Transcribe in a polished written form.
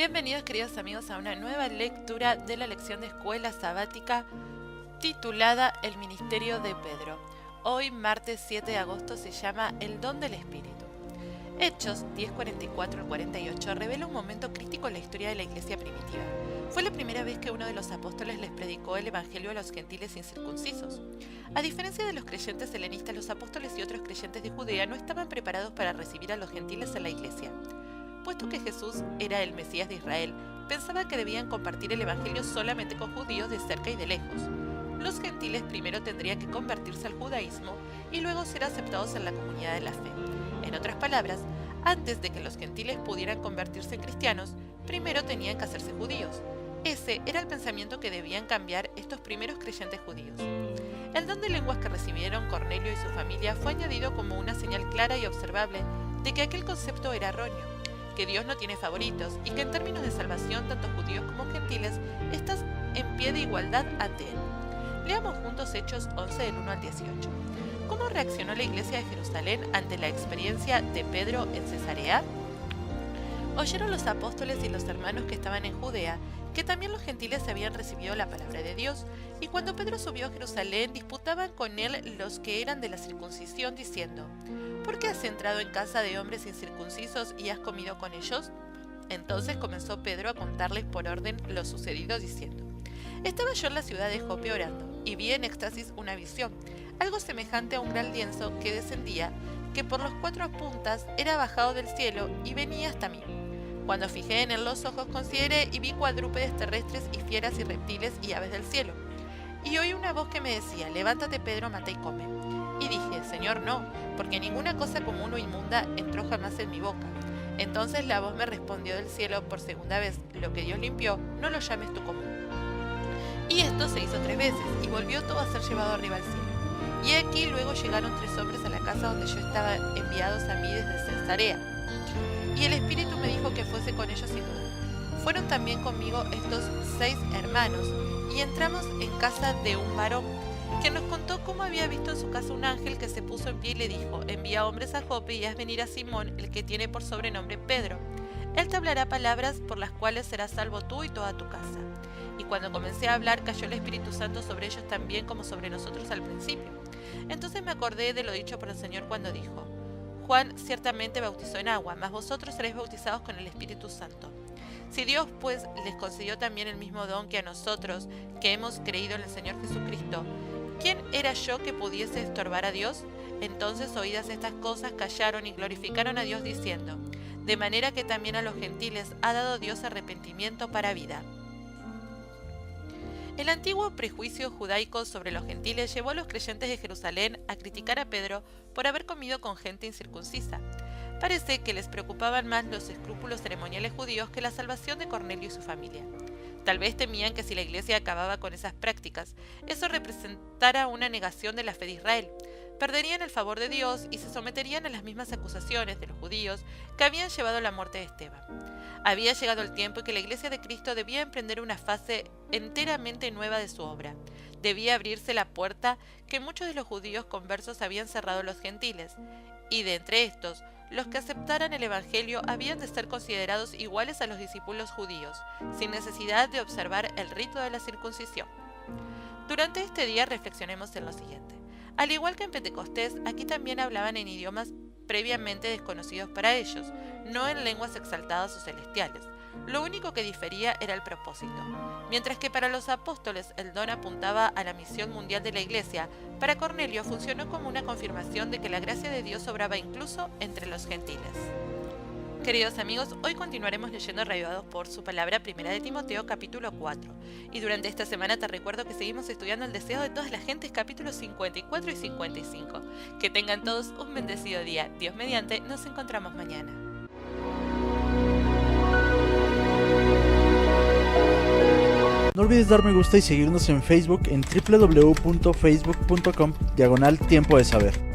Bienvenidos queridos amigos a una nueva lectura de la lección de escuela sabática titulada El Ministerio de Pedro. Hoy martes 7 de agosto se llama El Don del Espíritu. Hechos 10:44 al 48 revela un momento crítico en la historia de la iglesia primitiva. Fue la primera vez que uno de los apóstoles les predicó el evangelio a los gentiles incircuncisos. A diferencia de los creyentes helenistas, los apóstoles y otros creyentes de Judea no estaban preparados para recibir a los gentiles en la iglesia. Puesto que Jesús era el Mesías de Israel, pensaban que debían compartir el evangelio solamente con judíos de cerca y de lejos. Los gentiles primero tendrían que convertirse al judaísmo y luego ser aceptados en la comunidad de la fe. En otras palabras, antes de que los gentiles pudieran convertirse en cristianos, primero tenían que hacerse judíos. Ese era el pensamiento que debían cambiar estos primeros creyentes judíos. El don de lenguas que recibieron Cornelio y su familia fue añadido como una señal clara y observable de que aquel concepto era erróneo, que Dios no tiene favoritos y que en términos de salvación tanto judíos como gentiles están en pie de igualdad ante Él. Leamos juntos Hechos 11 del 1 al 18. ¿Cómo reaccionó la iglesia de Jerusalén ante la experiencia de Pedro en Cesarea? Oyeron los apóstoles y los hermanos que estaban en Judea que también los gentiles habían recibido la palabra de Dios, y cuando Pedro subió a Jerusalén disputaban con él los que eran de la circuncisión diciendo: ¿por qué has entrado en casa de hombres incircuncisos y has comido con ellos? Entonces comenzó Pedro a contarles por orden lo sucedido diciendo: estaba yo en la ciudad de Jope orando, y vi en éxtasis una visión, algo semejante a un gran lienzo que descendía, que por las 4 puntas era bajado del cielo y venía hasta mí. Cuando fijé en él los ojos, consideré y vi cuadrúpedes terrestres y fieras y reptiles y aves del cielo. Y oí una voz que me decía: levántate, Pedro, mata y come. Y dije: Señor, no, porque ninguna cosa común o inmunda entró jamás en mi boca. Entonces la voz me respondió del cielo por segunda vez: lo que Dios limpió, no lo llames tú común. Y esto se hizo 3 veces, y volvió todo a ser llevado arriba al cielo. Y aquí luego llegaron 3 hombres a la casa donde yo estaba, enviados a mí desde Cesarea. Y el Espíritu me dijo que fuese con ellos sin duda. Fueron también conmigo estos 6 hermanos, y entramos en casa de un varón, que nos contó cómo había visto en su casa un ángel que se puso en pie y le dijo: envía hombres a Jope y haz venir a Simón, el que tiene por sobrenombre Pedro. Él te hablará palabras por las cuales serás salvo tú y toda tu casa. Y cuando comencé a hablar, cayó el Espíritu Santo sobre ellos también como sobre nosotros al principio. Entonces me acordé de lo dicho por el Señor cuando dijo: Juan ciertamente bautizó en agua, mas vosotros seréis bautizados con el Espíritu Santo. Si Dios pues les concedió también el mismo don que a nosotros, que hemos creído en el Señor Jesucristo, ¿quién era yo que pudiese estorbar a Dios? Entonces, oídas estas cosas, callaron y glorificaron a Dios diciendo: de manera que también a los gentiles ha dado Dios arrepentimiento para vida. El antiguo prejuicio judaico sobre los gentiles llevó a los creyentes de Jerusalén a criticar a Pedro por haber comido con gente incircuncisa. Parece que les preocupaban más los escrúpulos ceremoniales judíos que la salvación de Cornelio y su familia. Tal vez temían que si la iglesia acababa con esas prácticas, eso representara una negación de la fe de Israel. Perderían el favor de Dios y se someterían a las mismas acusaciones de los judíos que habían llevado a la muerte de Esteban. Había llegado el tiempo en que la iglesia de Cristo debía emprender una fase enteramente nueva de su obra. Debía abrirse la puerta que muchos de los judíos conversos habían cerrado a los gentiles, y de entre estos, los que aceptaran el evangelio habían de ser considerados iguales a los discípulos judíos, sin necesidad de observar el rito de la circuncisión. Durante este día reflexionemos en lo siguiente. Al igual que en Pentecostés, aquí también hablaban en idiomas previamente desconocidos para ellos, no en lenguas exaltadas o celestiales. Lo único que difería era el propósito. Mientras que para los apóstoles el don apuntaba a la misión mundial de la iglesia, para Cornelio funcionó como una confirmación de que la gracia de Dios obraba incluso entre los gentiles. Queridos amigos, hoy continuaremos leyendo Reavivados por su palabra, 1 de Timoteo capítulo 4. Y durante esta semana te recuerdo que seguimos estudiando el deseo de todas las gentes, capítulos 54 y 55. Que tengan todos un bendecido día. Dios mediante, nos encontramos mañana. No olvides dar me gusta y seguirnos en Facebook en www.facebook.com/tiempo de saber.